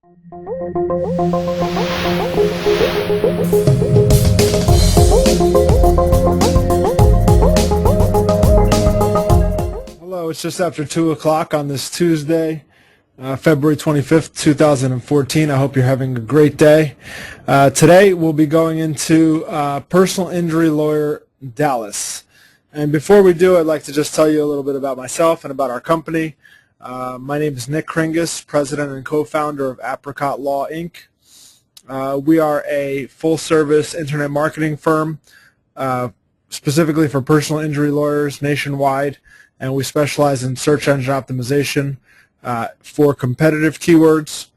Hello, it's just after 2 o'clock on this Tuesday, February 25th, 2014. I hope you're having a great day. Today we'll be going into personal injury lawyer Dallas. And before we do, I'd like to just tell you a little bit about myself and about our company. My name is Nick Kringus, president and co-founder of Apricot Law, Inc. We are a full-service internet marketing firm, specifically for personal injury lawyers nationwide, and we specialize in search engine optimization for competitive keywords.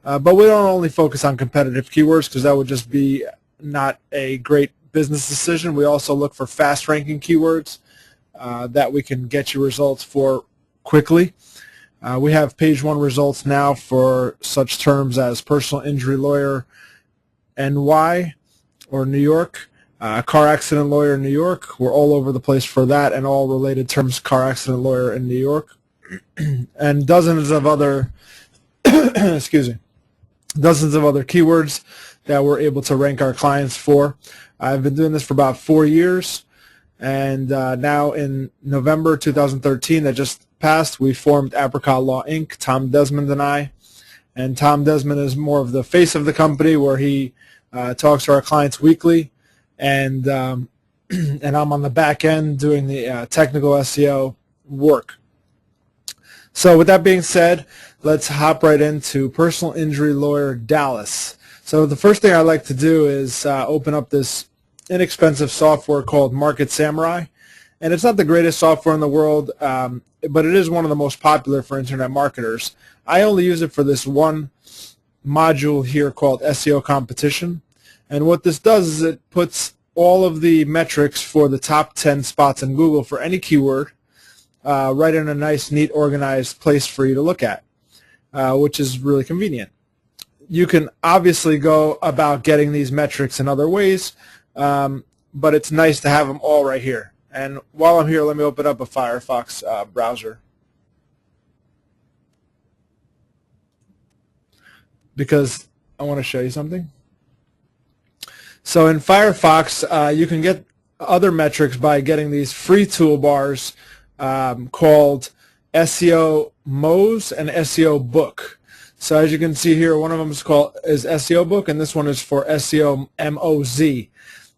But we don't only focus on competitive keywords because that would just be not a great business decision. We also look for fast-ranking keywords that we can get you results for quickly. We have page one results now for such terms as personal injury lawyer NY or New York, car accident lawyer in New York. We're all over the place for that and all related terms, car accident lawyer in New York, and dozens of other dozens of other keywords that we're able to rank our clients for. I've been doing this for about 4 years, and now in November 2013 that just passed, we formed Apricot Law, Inc., Tom Desmond and I. And Tom Desmond is more of the face of the company, where he talks to our clients weekly, and and I'm on the back end doing the technical SEO work. So with that being said, let's hop right into personal injury lawyer Dallas. So the first thing I like to do is open up this inexpensive software called Market Samurai. And it's not the greatest software in the world, but it is one of the most popular for internet marketers. I only use it for this one module here called SEO Competition. And what this does is it puts all of the metrics for the top 10 spots in Google for any keyword right in a nice, neat, organized place for you to look at, which is really convenient. You can obviously go about getting these metrics in other ways, but it's nice to have them all right here. And while I'm here, let me open up a Firefox browser, because I want to show you something. So in Firefox, you can get other metrics by getting these free toolbars called SEO Moz and SEO Book. So as you can see here, one of them is SEO Book, and this one is for SEO Moz.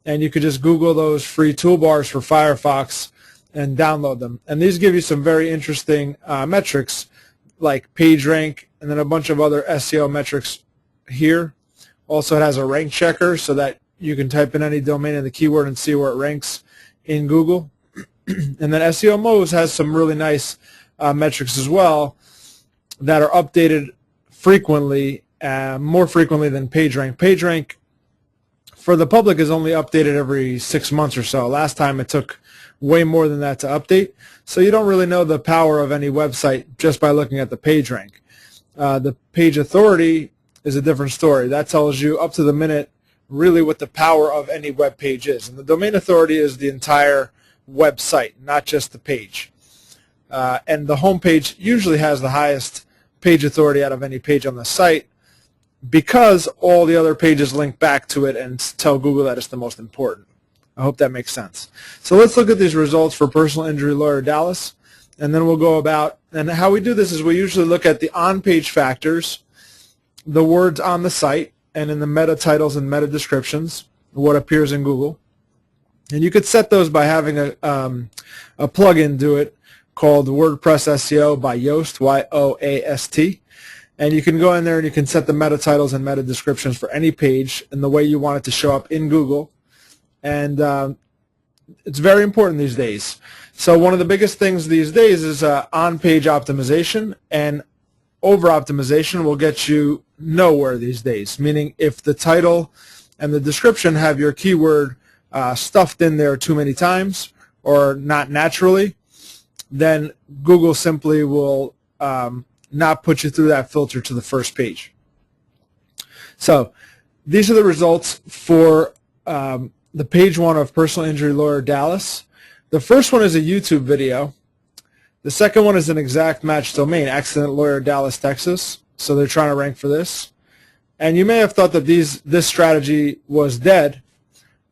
And you could just Google those free toolbars for Firefox and download them. And these give you some very interesting metrics like PageRank and then a bunch of other SEO metrics here. Also, it has a rank checker so that you can type in any domain in the keyword and see where it ranks in Google. And then SEO Moz has some really nice metrics as well that are updated frequently, more frequently than PageRank. PageRank for the public is only updated every 6 months or so. Last time it took way more than that to update. So you don't really know the power of any website just by looking at the PageRank. The page authority is a different story. That tells you up to the minute really what the power of any web page is. And the domain authority is the entire website, not just the page. And the home page usually has the highest page authority out of any page on the site, because all the other pages link back to it and tell Google that it's the most important. I hope that makes sense. So let's look at these results for personal injury lawyer Dallas, and then we'll go about, and how we do this is we usually look at the on-page factors, the words on the site, and in the meta titles and meta descriptions, what appears in Google. And you could set those by having a plugin do it called WordPress SEO by Yoast, Y-O-A-S-T. And you can go in there and you can set the meta titles and meta descriptions for any page in the way you want it to show up in Google. And it's very important these days. So one of the biggest things these days is on-page optimization, and over-optimization will get you nowhere these days, meaning if the title and the description have your keyword stuffed in there too many times or not naturally, then Google simply will not put you through that filter to the first page. So these are the results for the page one of Personal Injury Lawyer Dallas. The first one is a YouTube video. The second one is an exact match domain, Accident Lawyer Dallas, Texas. So they're trying to rank for this. And you may have thought that this strategy was dead,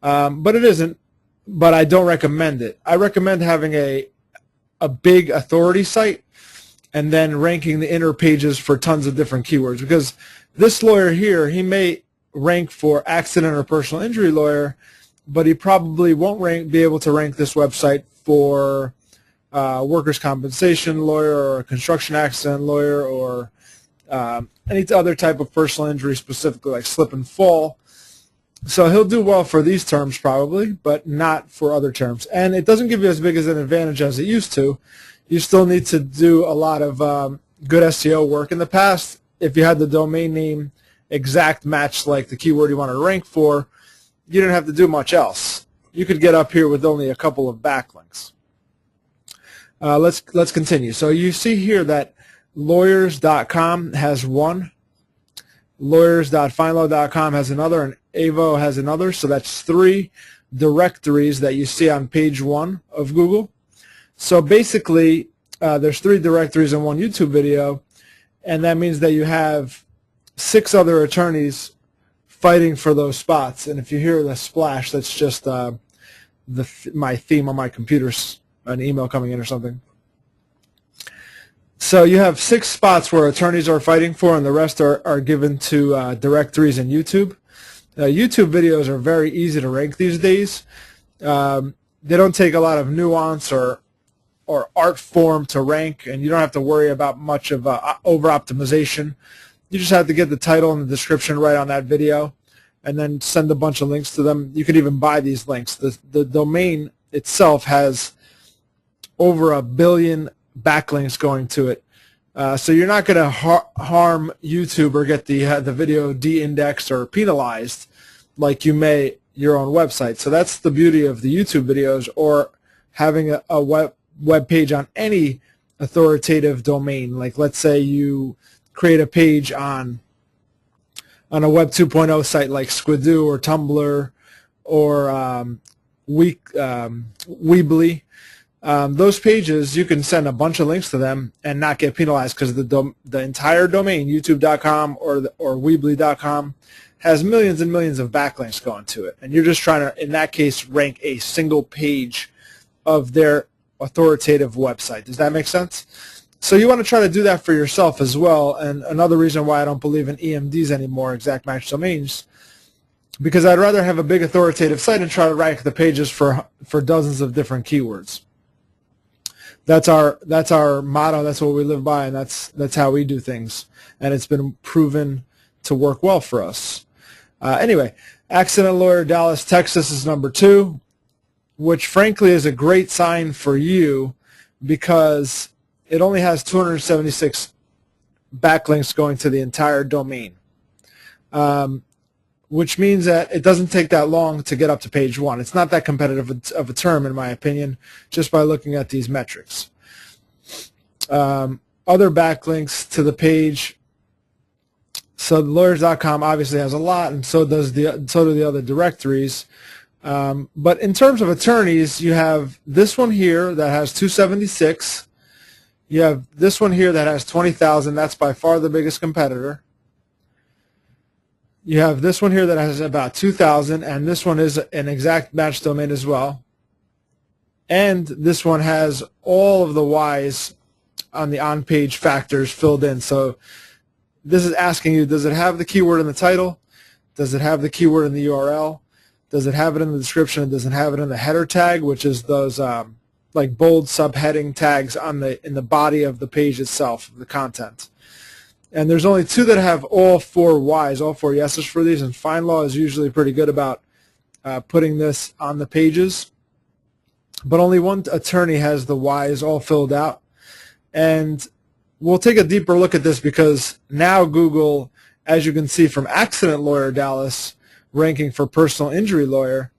but it isn't. But I don't recommend it. I recommend having a big authority site and then ranking the inner pages for tons of different keywords, because this lawyer here, he may rank for accident or personal injury lawyer, but he probably won't be able to rank this website for workers' compensation lawyer or a construction accident lawyer or any other type of personal injury, specifically like slip and fall. So he'll do well for these terms probably, but not for other terms. And it doesn't give you as big as an advantage as it used to. You still need to do a lot of good SEO work. In the past, if you had the domain name exact match like the keyword you wanted to rank for, you didn't have to do much else. You could get up here with only a couple of backlinks. Let's continue. So you see here that lawyers.com has one, lawyers.findlaw.com has another, and Avvo has another. So that's 3 directories that you see on page 1 of Google. So basically, there's 3 directories in one YouTube video, and that means that you have 6 other attorneys fighting for those spots. And if you hear the splash, that's just my theme on my computer, an email coming in or something. So you have 6 spots where attorneys are fighting for, and the rest are given to directories in YouTube. YouTube videos are very easy to rank these days. They don't take a lot of nuance or art form to rank, and you don't have to worry about much of over-optimization. You just have to get the title and the description right on that video and then send a bunch of links to them. You can even buy these links. The domain itself has over 1 billion backlinks going to it. So you're not going to harm YouTube or get the video de-indexed or penalized like you may your own website. So that's the beauty of the YouTube videos, or having a web page on any authoritative domain. Like let's say you create a page on a Web 2.0 site like Squidoo or Tumblr or Weebly. Those pages, you can send a bunch of links to them and not get penalized, because the entire domain, youtube.com or weebly.com, has millions and millions of backlinks going to it. And you're just trying to, in that case, rank a single page of their authoritative website. Does that make sense? So you want to try to do that for yourself as well. And another reason why I don't believe in EMDs anymore, exact match domains, because I'd rather have a big authoritative site and try to rank the pages for dozens of different keywords. That's our motto. That's what we live by, and that's how we do things. And it's been proven to work well for us. Anyway, Accident Lawyer Dallas, Texas is number 2, which frankly is a great sign for you because it only has 276 backlinks going to the entire domain, which means that it doesn't take that long to get up to page 1. It's not that competitive of a term, in my opinion, just by looking at these metrics. Other backlinks to the page. So lawyers.com obviously has a lot, and so do the other directories. But in terms of attorneys, you have this one here that has 276. You have this one here that has 20,000. That's by far the biggest competitor. You have this one here that has about 2,000, and this one is an exact match domain as well. And this one has all of the Y's on the on-page factors filled in. So this is asking you, does it have the keyword in the title? Does it have the keyword in the URL? Does it have it in the description? Does it have it in the header tag, which is those like bold subheading tags in the body of the page itself, the content? And there's only 2 that have all 4 Y's, all 4 yeses for these, and FindLaw is usually pretty good about putting this on the pages. But only one attorney has the Y's all filled out. And we'll take a deeper look at this because now Google, as you can see from Accident Lawyer Dallas ranking for personal injury lawyer,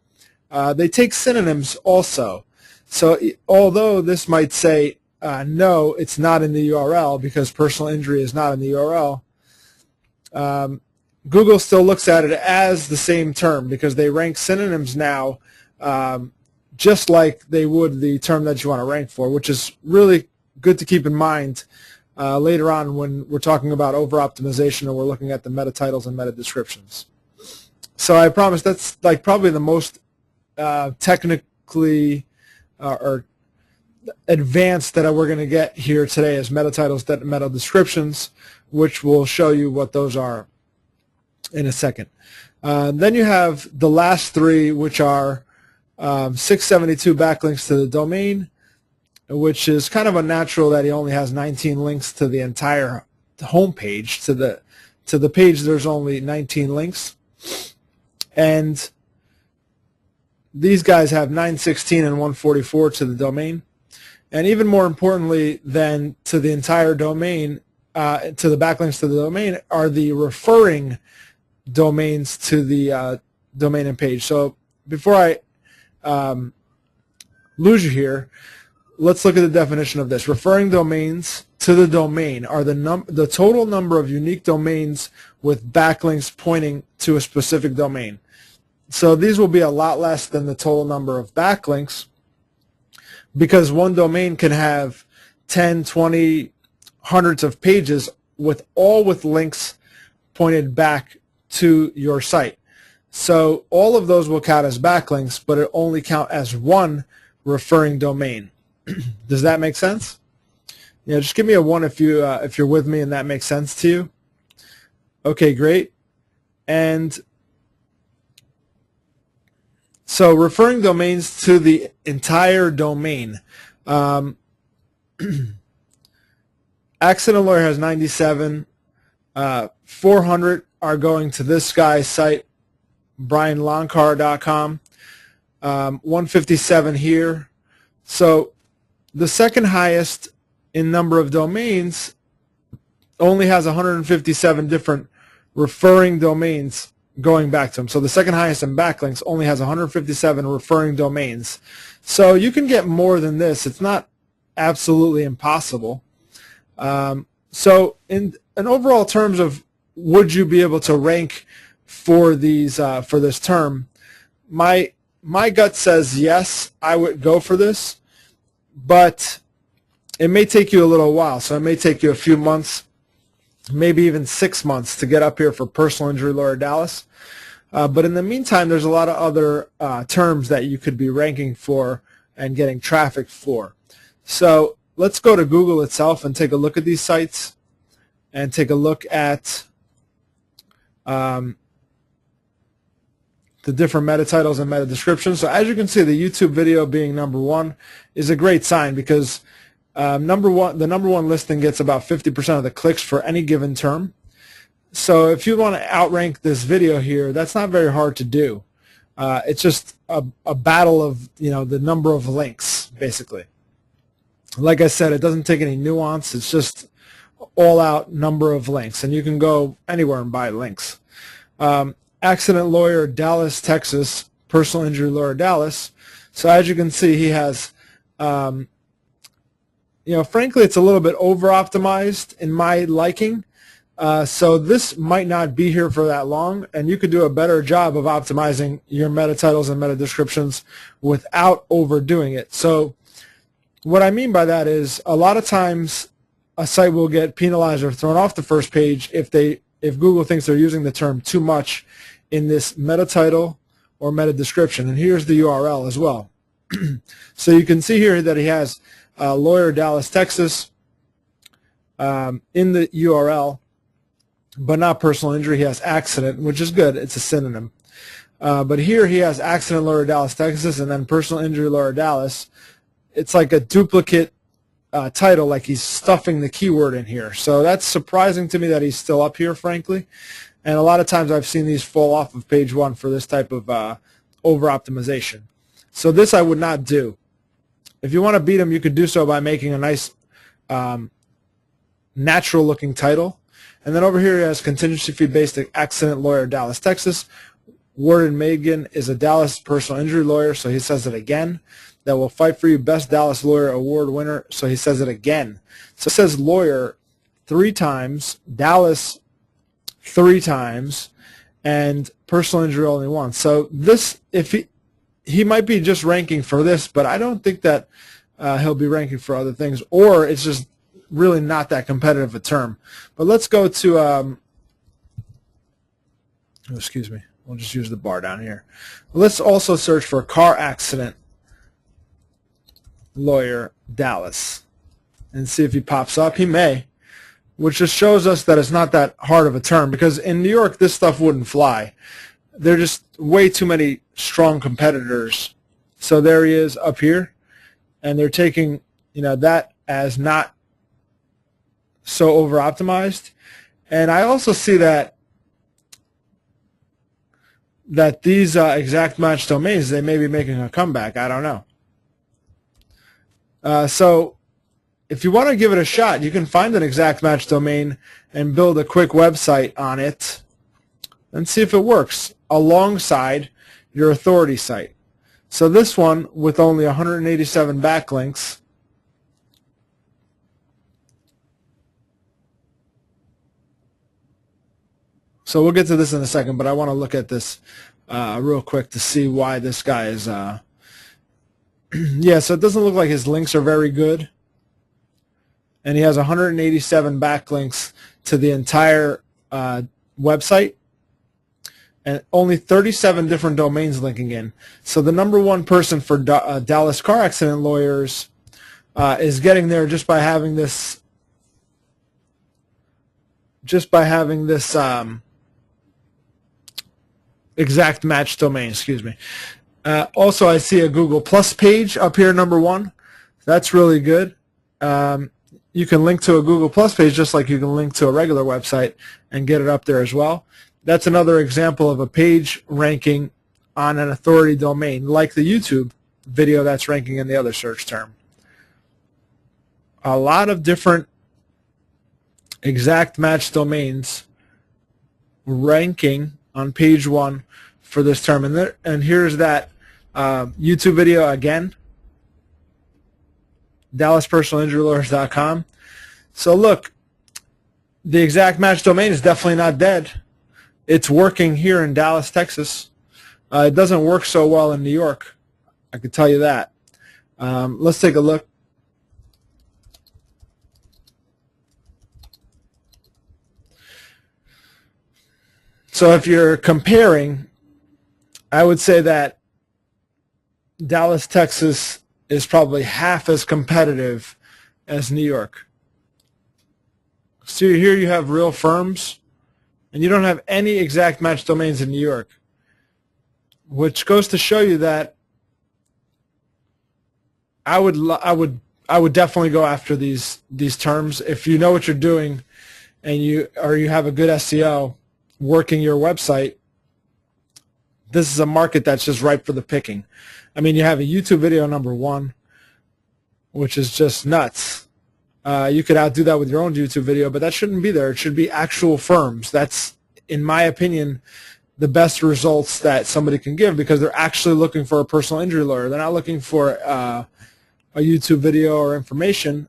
they take synonyms also. So although this might say, no, it's not in the URL because personal injury is not in the URL, Google still looks at it as the same term because they rank synonyms now just like they would the term that you want to rank for, which is really good to keep in mind later on when we're talking about over-optimization and we're looking at the meta titles and meta descriptions. So I promise that's like probably the most technically or advanced that we're going to get here today is meta titles, meta descriptions, which will show you what those are in a second. Then you have the last three, which are 672 backlinks to the domain, which is kind of unnatural that he only has 19 links to the entire homepage. To the page, there's only 19 links. And these guys have 916 and 144 to the domain. And even more importantly than to the entire domain, to the backlinks to the domain, are the referring domains to the domain and page. So before I lose you here, let's look at the definition of this. Referring domains to the domain are the total number of unique domains with backlinks pointing to a specific domain. So these will be a lot less than the total number of backlinks, because one domain can have 10, 20, hundreds of pages with links pointed back to your site. So all of those will count as backlinks, but it only count as one referring domain. Does that make sense? Yeah, just give me a 1 if you're with me and that makes sense to you. Okay, great. And so referring domains to the entire domain. Accident Lawyer has 97. 400 are going to this guy's site, brianloncar.com. 157 here. So the second highest in number of domains only has 157 different referring domains going back to them. So the second highest in backlinks only has 157 referring domains. So you can get more than this. It's not absolutely impossible. So in overall terms of would you be able to rank for these for this term, my gut says yes, I would go for this, but it may take you a little while. So it may take you a few months, maybe even 6 months to get up here for Personal Injury Lawyer Dallas. But in the meantime, there's a lot of other terms that you could be ranking for and getting traffic for. So let's go to Google itself and take a look at these sites and take a look at the different meta titles and meta descriptions. So as you can see, the YouTube video being number 1 is a great sign, because the number one listing gets about 50% of the clicks for any given term. So if you want to outrank this video here, that's not very hard to do. It's just a battle of the number of links, basically. Like I said, it doesn't take any nuance. It's just all-out number of links, and you can go anywhere and buy links. Accident Lawyer Dallas, Texas, Personal Injury Lawyer Dallas. So as you can see, he has, frankly, it's a little bit over-optimized in my liking. So this might not be here for that long, and you could do a better job of optimizing your meta titles and meta descriptions without overdoing it. So what I mean by that is a lot of times a site will get penalized or thrown off the first page if Google thinks they're using the term too much in this meta title or meta description. And here's the URL as well. So you can see here that he has Lawyer Dallas, Texas in the URL, but not personal injury. He has accident, which is good. It's a synonym. But here he has Accident Lawyer Dallas, Texas, and then Personal Injury Lawyer Dallas. It's like a duplicate title, like he's stuffing the keyword in here. So that's surprising to me that he's still up here, frankly. And a lot of times I've seen these fall off of page 1 for this type of over-optimization. So this I would not do. If you want to beat him, you could do so by making a nice natural-looking title. And then over here he has contingency fee-based Accident Lawyer Dallas, Texas. Warden Megan is a Dallas personal injury lawyer, so he says it again. That will fight for you, Best Dallas Lawyer Award winner, so he says it again. So it says lawyer 3 times, Dallas 3 times, and personal injury only once. So this, if he might be just ranking for this, but I don't think that he'll be ranking for other things, or it's just really not that competitive a term. But let's go to, excuse me, we'll just use the bar down here. Let's also search for car accident lawyer Dallas and see if he pops up. He may, which just shows us that it's not that hard of a term, because in New York this stuff wouldn't fly. There are just way too many strong competitors. So there he is up here, and they're taking, that as not so over optimized. And I also see that these exact match domains, they may be making a comeback. I don't know. So if you want to give it a shot, you can find an exact match domain and build a quick website on it and see if it works alongside your authority site. So this one, with only 187 backlinks, so we'll get to this in a second, but I want to look at this real quick to see why this guy is yeah, so it doesn't look like his links are very good, and he has 187 backlinks to the entire website, and only 37 different domains linking in. So the number one person for Dallas car accident lawyers is getting there just by having this exact match domain. Excuse me. Also, I see a Google Plus page up here, number one. That's really good. You can link to a Google Plus page just like you can link to a regular website and get it up there as well. That's another example of a page ranking on an authority domain, like the YouTube video that's ranking in the other search term. A lot of different exact match domains ranking on page one for this term. And here's that YouTube video again, DallasPersonalInjuryLawyers.com. So look, the exact match domain is definitely not dead. It's working here in Dallas, Texas. It doesn't work so well in New York, I can tell you that. Let's take a look. So if you're comparing, I would say that Dallas, Texas is probably half as competitive as New York. So here you have real firms, and you don't have any exact match domains in New York, which goes to show you that I would definitely go after these terms if you know what you're doing, and you have a good SEO working your website. This is a market that's just ripe for the picking. I mean, you have a YouTube video number one, which is just nuts. You could outdo that with your own YouTube video, but that shouldn't be there. It should be actual firms. That's, in my opinion, the best results that somebody can give, because they're actually looking for a personal injury lawyer. They're not looking for a YouTube video or information.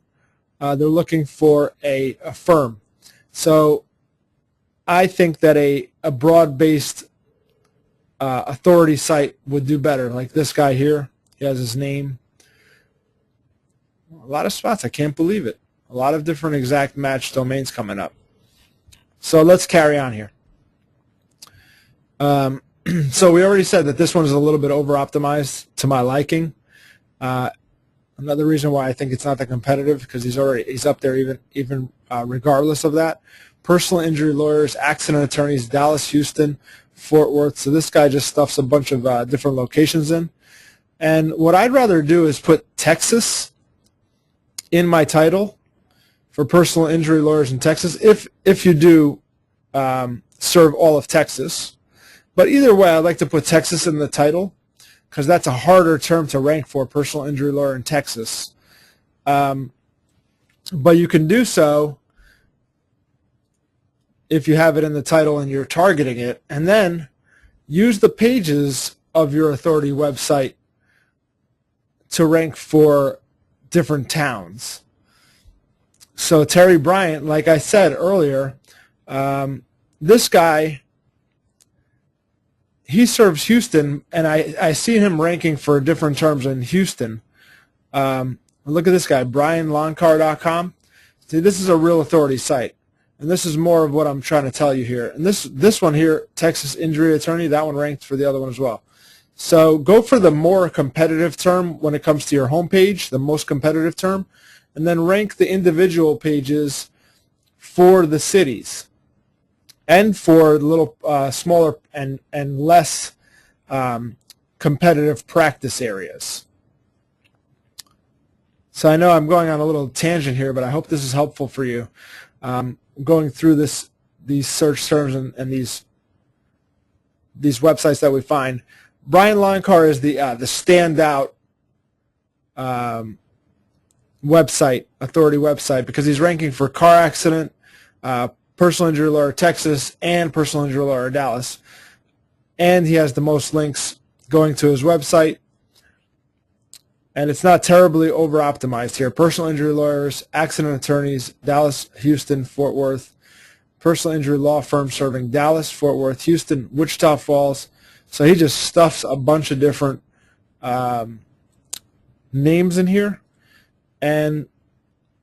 They're looking for a firm. So I think that a broad-based authority site would do better. Like this guy here, he has his name. A lot of spots, I can't believe it. A lot of different exact match domains coming up. So let's carry on here. So we already said that this one is a little bit over-optimized to my liking. Another reason why I think it's not that competitive, because he's up there even regardless of that. Personal injury lawyers, accident attorneys, Dallas, Houston, Fort Worth. So this guy just stuffs a bunch of different locations in. And what I'd rather do is put Texas in my title for personal injury lawyers in Texas, if you do serve all of Texas. But either way, I'd like to put Texas in the title, because that's a harder term to rank for, personal injury lawyer in Texas. But you can do so if you have it in the title and you're targeting it, and then use the pages of your authority website to rank for different towns. So Terry Bryant, like I said earlier, this guy, he serves Houston, and I see him ranking for different terms in Houston. Look at this guy, BrianLoncar.com. See, this is a real authority site, and this is more of what I'm trying to tell you here. And this one here, Texas Injury Attorney, that one ranked for the other one as well. So go for the more competitive term when it comes to your homepage, the most competitive term, and then rank the individual pages for the cities and for little smaller and less competitive practice areas. So I know I'm going on a little tangent here, but I hope this is helpful for you. Going through these search terms and these websites that we find. Brian Loncar is the standout website, authority website, because he's ranking for car accident, personal injury lawyer Texas, and personal injury lawyer Dallas. And he has the most links going to his website. And it's not terribly over-optimized here. Personal injury lawyers, accident attorneys, Dallas, Houston, Fort Worth. Personal injury law firm serving Dallas, Fort Worth, Houston, Wichita Falls. So he just stuffs a bunch of different names in here. And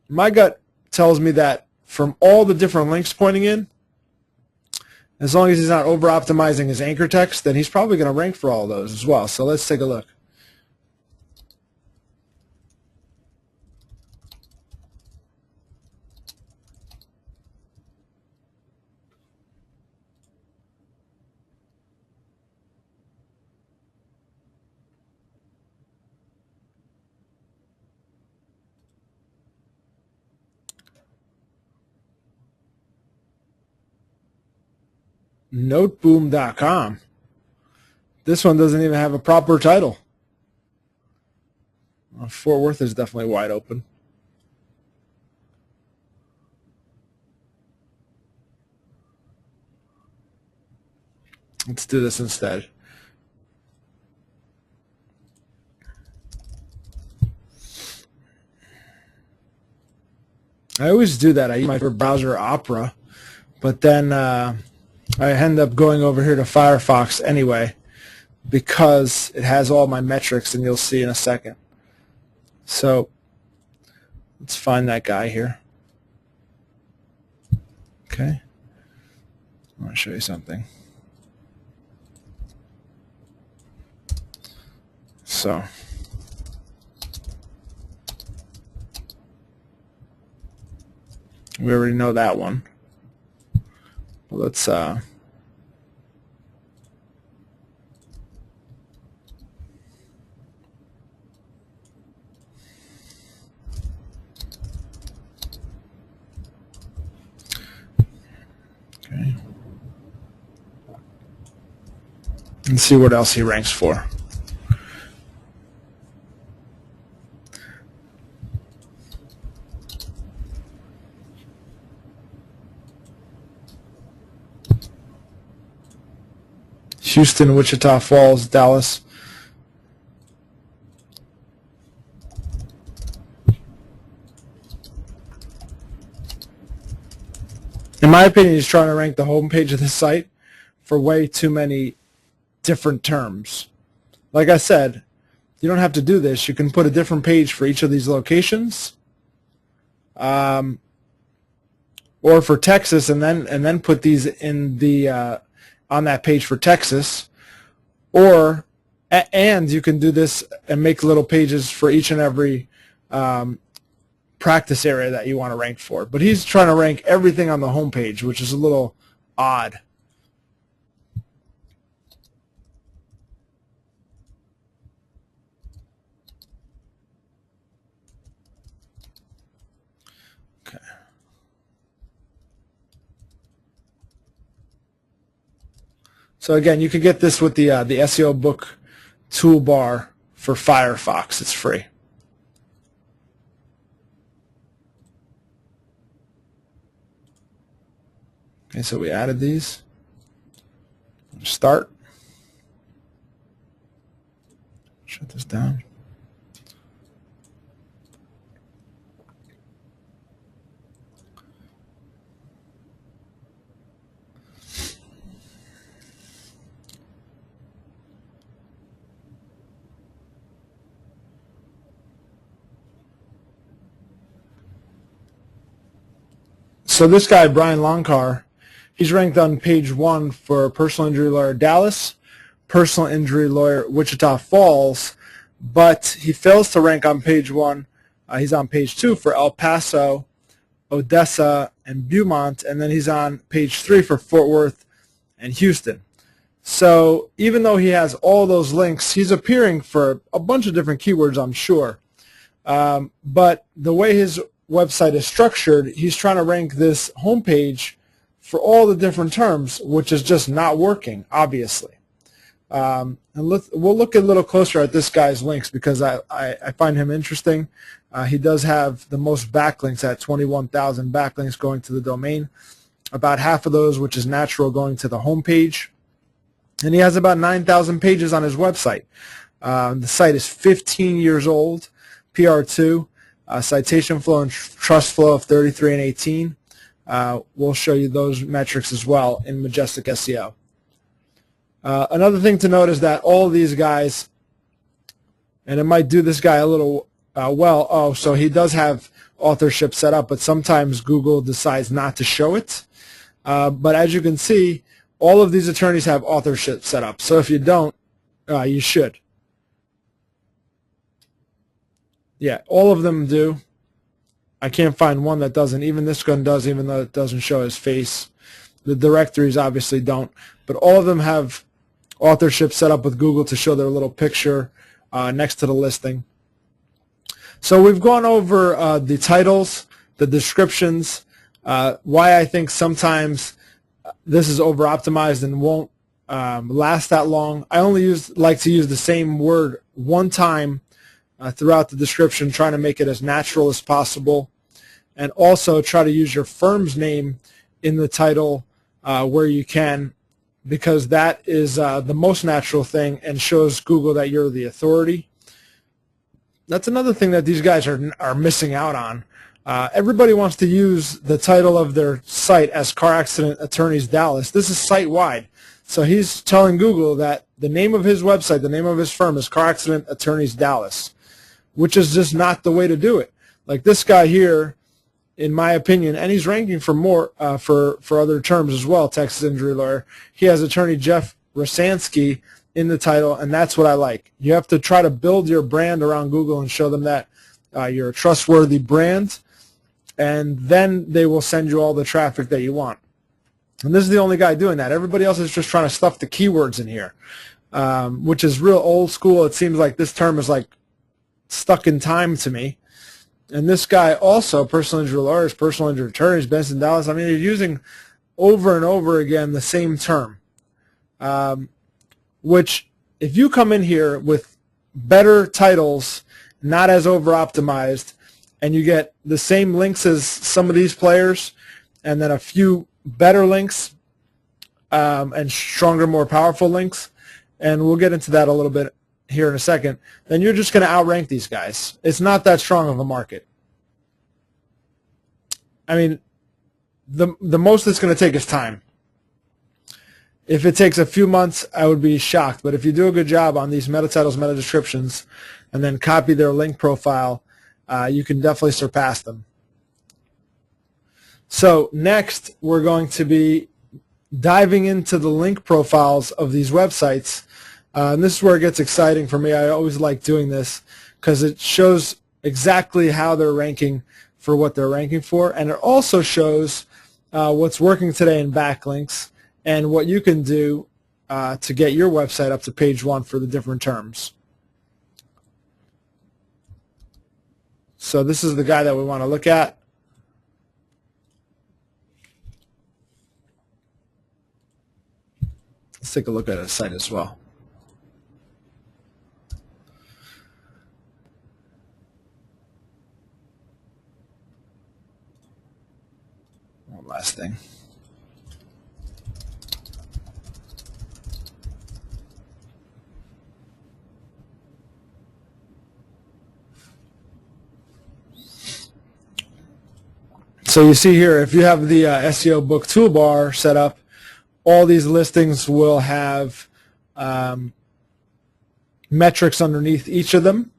my gut tells me that from all the different links pointing in, as long as he's not over-optimizing his anchor text, then he's probably going to rank for all of those as well. So let's take a look. Noteboom.com. This one doesn't even have a proper title. Well, Fort Worth is definitely wide open. Let's do this instead. I always do that. I use my browser Opera, but then I end up going over here to Firefox anyway because it has all my metrics, and you'll see in a second. So let's find that guy here. Okay. I want to show you something. So we already know that one. Let's okay. Let's see what else he ranks for. Houston, Wichita Falls, Dallas. In my opinion, he's trying to rank the homepage of this site for way too many different terms. Like I said, you don't have to do this. You can put a different page for each of these locations, or for Texas, and then put these in the on that page for Texas, or and you can do this and make little pages for each and every practice area that you want to rank for. But he's trying to rank everything on the homepage, which is a little odd. Okay. So again, you can get this with the SEO book toolbar for Firefox. It's free. Okay, so we added these. Start. Shut this down. So this guy, Brian Lonkar, he's ranked on page 1 for personal injury lawyer Dallas, personal injury lawyer Wichita Falls, but he fails to rank on page 1. He's on page 2 for El Paso, Odessa, and Beaumont, and then he's on page 3 for Fort Worth and Houston. So even though he has all those links, he's appearing for a bunch of different keywords, I'm sure. But the way his website is structured, he's trying to rank this homepage for all the different terms, which is just not working, obviously. And we'll look a little closer at this guy's links because I find him interesting. He does have the most backlinks at 21,000 backlinks going to the domain. About half of those, which is natural, going to the homepage. And he has about 9,000 pages on his website. The site is 15 years old, PR2, citation flow and trust flow of 33 and 18. We'll show you those metrics as well in Majestic SEO. Another thing to note is that all these guys, and it might do this guy a little so he does have authorship set up, but sometimes Google decides not to show it. But as you can see, all of these attorneys have authorship set up. So if you don't, you should. Yeah, all of them do. I can't find one that doesn't. Even this one does, even though it doesn't show his face. The directories obviously don't. But all of them have authorship set up with Google to show their little picture next to the listing. So we've gone over the titles, the descriptions, why I think sometimes this is over-optimized and won't last that long. I only like to use the same word one time throughout the description, trying to make it as natural as possible, and also try to use your firm's name in the title where you can, because that is the most natural thing and shows Google that you're the authority. That's another thing that these guys are missing out on. Everybody wants to use the title of their site as Car Accident Attorneys Dallas. This is site-wide. So he's telling Google that the name of his website, the name of his firm is Car Accident Attorneys Dallas, which is just not the way to do it. Like this guy here, in my opinion, and he's ranking for more for other terms as well, Texas injury lawyer. He has attorney Jeff Rosansky in the title, and that's what I like. You have to try to build your brand around Google and show them that you're a trustworthy brand, and then they will send you all the traffic that you want. And this is the only guy doing that. Everybody else is just trying to stuff the keywords in here, which is real old school. It seems like this term is like stuck in time to me. And this guy also, personal injury lawyers, personal injury attorneys, Benson Dallas, I mean, you're using over and over again the same term, which if you come in here with better titles, not as over-optimized, and you get the same links as some of these players, and then a few better links and stronger, more powerful links, and we'll get into that a little bit here in a second, then you're just going to outrank these guys. It's not that strong of a market. I mean, the most it's going to take is time. If it takes a few months, I would be shocked. But if you do a good job on these meta titles, meta descriptions, and then copy their link profile, you can definitely surpass them. So next, we're going to be diving into the link profiles of these websites. And this is where it gets exciting for me. I always like doing this because it shows exactly how they're ranking for what they're ranking for. And it also shows what's working today in backlinks and what you can do to get your website up to page 1 for the different terms. So this is the guy that we want to look at. Let's take a look at his site as well. One last thing. So you see here, if you have the SEO book toolbar set up, all these listings will have metrics underneath each of them.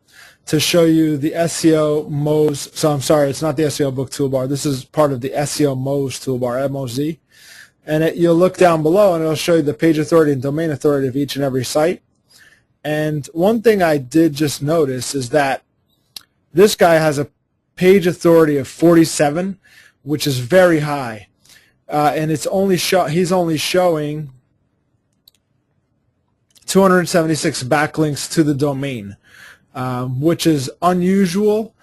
to show you the SEO Moz. So I'm sorry, it's not the SEO Book Toolbar. This is part of the SEO Moz toolbar, M-O-Z. And you'll look down below, and it'll show you the page authority and domain authority of each and every site. And one thing I did just notice is that this guy has a page authority of 47, which is very high. And he's only showing 276 backlinks to the domain, which is unusual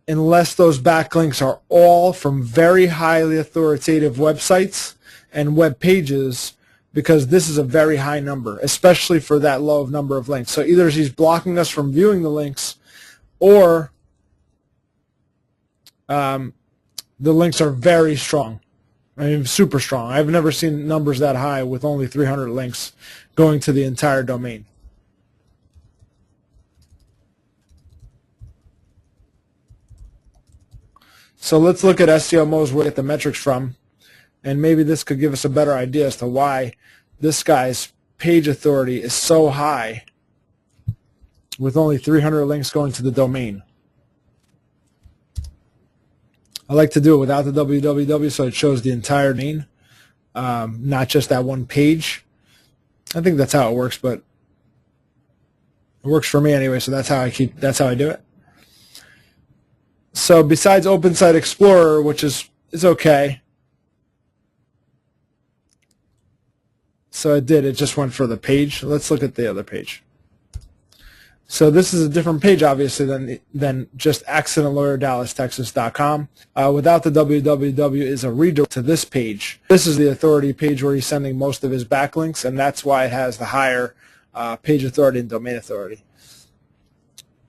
unless those backlinks are all from very highly authoritative websites and web pages, because this is a very high number, especially for that low of number of links. So either he's blocking us from viewing the links, or the links are very strong. I mean, super strong. I've never seen numbers that high with only 300 links going to the entire domain. So let's look at SEO Moz, where we get the metrics from, and maybe this could give us a better idea as to why this guy's page authority is so high with only 300 links going to the domain. I like to do it without the www, so it shows the entire domain, not just that one page. I think that's how it works, but it works for me anyway, so that's how I do it. So besides Open Site Explorer, which is okay. So it just went for the page. Let's look at the other page. So this is a different page, obviously, than just accidentlawyer.dallastexas.com. Without the www is a redirect to this page. This is the authority page where he's sending most of his backlinks, and that's why it has the higher page authority and domain authority.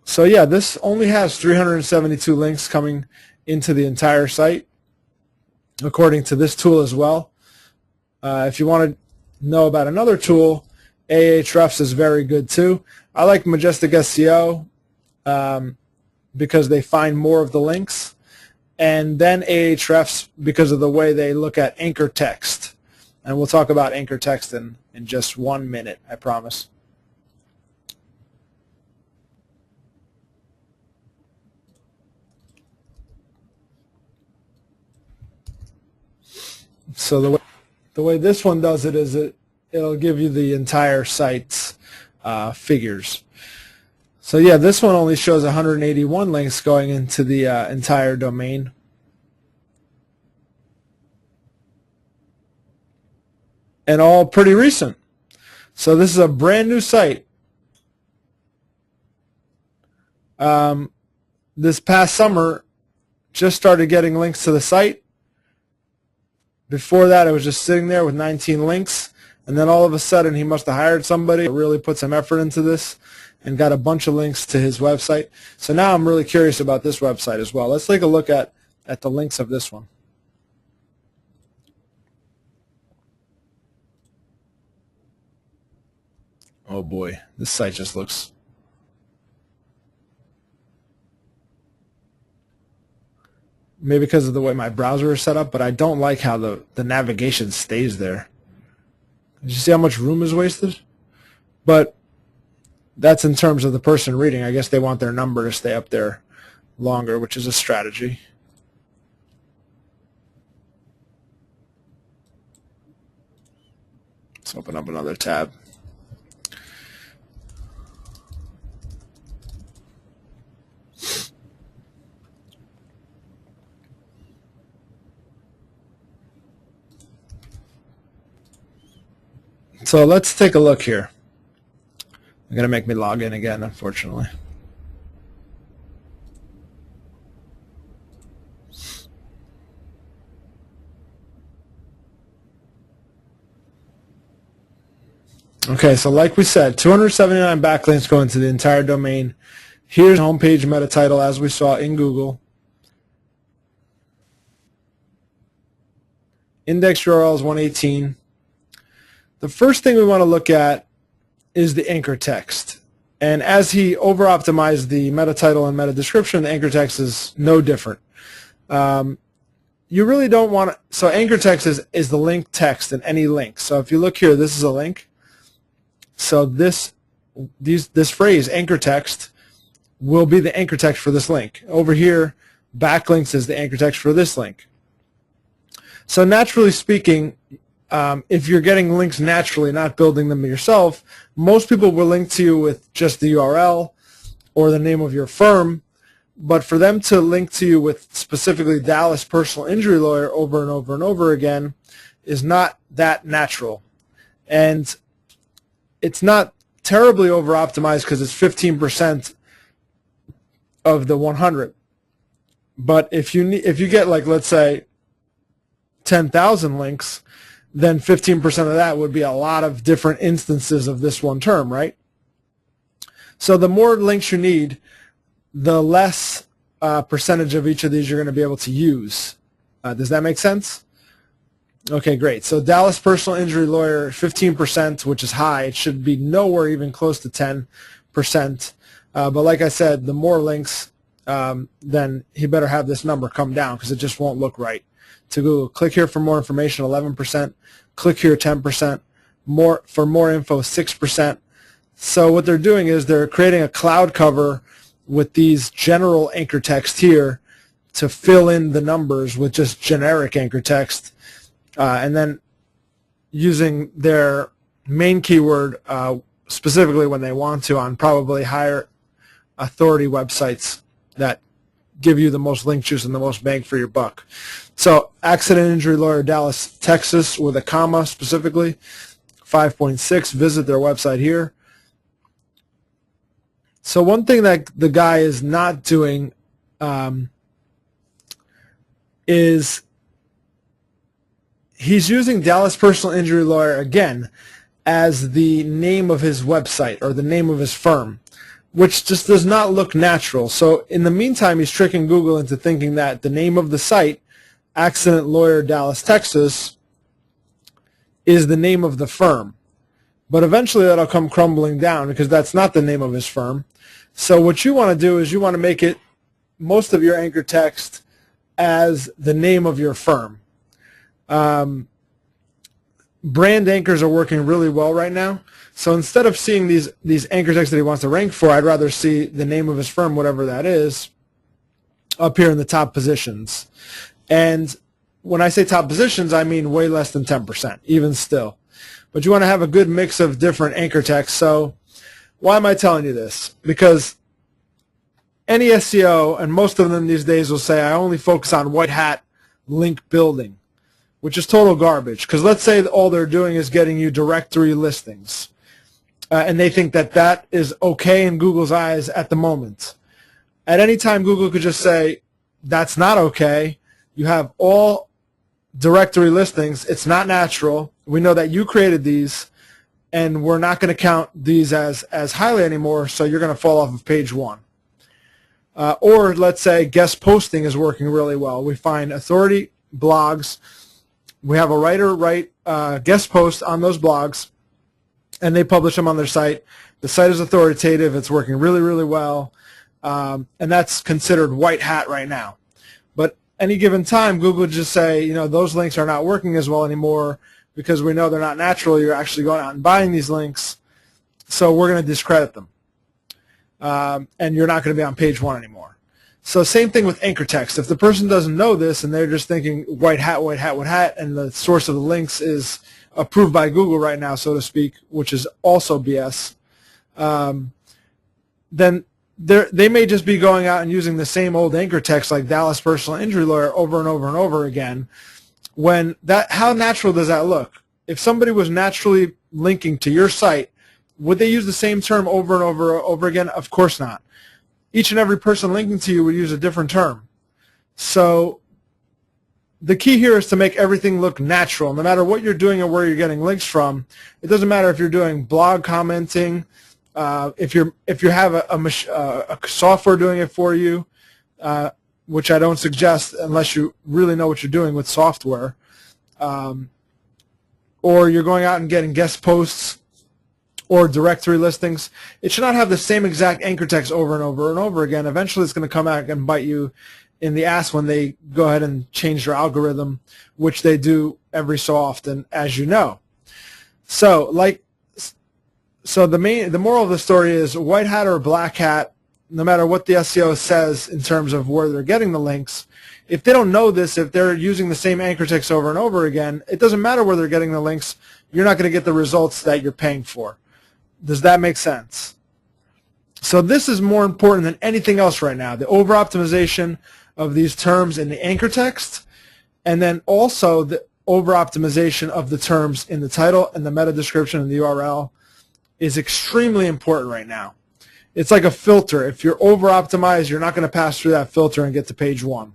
So yeah, this only has 372 links coming into the entire site, according to this tool as well. If you want to know about another tool, Ahrefs is very good too. I like Majestic SEO because they find more of the links, and then Ahrefs because of the way they look at anchor text. And we'll talk about anchor text in just 1 minute, I promise. So the way this one does it is it'll give you the entire site's figures. So yeah, this one only shows 181 links going into the entire domain. And all pretty recent. So this is a brand new site. This past summer, just started getting links to the site. Before that, it was just sitting there with 19 links. And then all of a sudden, he must have hired somebody who really put some effort into this and got a bunch of links to his website. So now I'm really curious about this website as well. Let's take a look at the links of this one. Oh boy, this site just looks... Maybe because of the way my browser is set up, but I don't like how the navigation stays there. Did you see how much room is wasted? But that's in terms of the person reading. I guess they want their number to stay up there longer, which is a strategy. Let's open up another tab. So let's take a look here. They're going to make me log in again, unfortunately. Okay, so like we said, 279 backlinks going to the entire domain. Here's the homepage meta title as we saw in Google. Index URL is 118. The first thing we want to look at is the anchor text. And as he over-optimized the meta title and meta description, the anchor text is no different. You really don't want to... So anchor text is the link text in any link. So if you look here, this is a link. So this phrase, anchor text, will be the anchor text for this link. Over here, backlinks is the anchor text for this link. So naturally speaking, if you're getting links naturally, not building them yourself, most people will link to you with just the URL or the name of your firm. But for them to link to you with specifically Dallas Personal Injury Lawyer over and over and over again is not that natural. And it's not terribly over-optimized because it's 15% of the 100. But if you get, like, let's say 10,000 links, then 15% of that would be a lot of different instances of this one term, right? So the more links you need, the less percentage of each of these you're going to be able to use. Does that make sense? Okay, great. So Dallas Personal Injury Lawyer, 15%, which is high. It should be nowhere even close to 10%. But like I said, the more links, then he better have this number come down because it just won't look right to Google. Click here for more information, 11%. Click here, 10%. For more info, 6%. So what they're doing is they're creating a cloud cover with these general anchor text here to fill in the numbers with just generic anchor text, and then using their main keyword specifically when they want to on probably higher authority websites that give you the most link juice and the most bang for your buck. So Accident Injury Lawyer Dallas, Texas, with a comma specifically, 5.6. Visit their website here. So one thing that the guy is not doing is he's using Dallas Personal Injury Lawyer again as the name of his website or the name of his firm, which just does not look natural. So in the meantime, he's tricking Google into thinking that the name of the site, Accident Lawyer Dallas, Texas, is the name of the firm. But eventually that'll come crumbling down because that's not the name of his firm. So what you want to do is you want to make it most of your anchor text as the name of your firm. Brand anchors are working really well right now. So instead of seeing these anchor texts that he wants to rank for, I'd rather see the name of his firm, whatever that is, up here in the top positions. And when I say top positions, I mean way less than 10%, even still. But you want to have a good mix of different anchor texts. So why am I telling you this? Because any SEO, and most of them these days will say, I only focus on white hat link building, which is total garbage. Because let's say all they're doing is getting you directory listings. And they think that that is okay in Google's eyes at the moment. At any time, Google could just say, that's not okay. You have all directory listings. It's not natural. We know that you created these, and we're not going to count these as highly anymore, so you're going to fall off of page 1. Or let's say guest posting is working really well. We find authority blogs. We have a writer write guest posts on those blogs, and they publish them on their site. The site is authoritative. It's working really, really well, and that's considered white hat right now. But any given time, Google would just say, you know, those links are not working as well anymore because we know they're not natural. You're actually going out and buying these links, so we're going to discredit them. And you're not going to be on page 1 anymore. So same thing with anchor text. If the person doesn't know this and they're just thinking white hat, white hat, white hat, and the source of the links is approved by Google right now, so to speak, which is also BS, then they may just be going out and using the same old anchor text like Dallas Personal Injury Lawyer over and over and over again. When how natural does that look? If somebody was naturally linking to your site, would they use the same term over and over again? Of course not. Each and every person linking to you would use a different term. So the key here is to make everything look natural. No matter what you're doing or where you're getting links from, it doesn't matter if you're doing blog commenting, if you have a software doing it for you, which I don't suggest unless you really know what you're doing with software, or you're going out and getting guest posts or directory listings. It should not have the same exact anchor text over and over and over again. Eventually it's going to come back and bite you in the ass when they go ahead and change their algorithm, which they do every so often, as you know. So the moral of the story is white hat or black hat, no matter what the SEO says in terms of where they're getting the links, if they don't know this, if they're using the same anchor text over and over again, it doesn't matter where they're getting the links. You're not going to get the results that you're paying for. Does that make sense? So this is more important than anything else right now, the over-optimization of these terms in the anchor text, and then also the over-optimization of the terms in the title and the meta description and the URL is extremely important right now. It's like a filter. If you're over-optimized, you're not going to pass through that filter and get to page 1.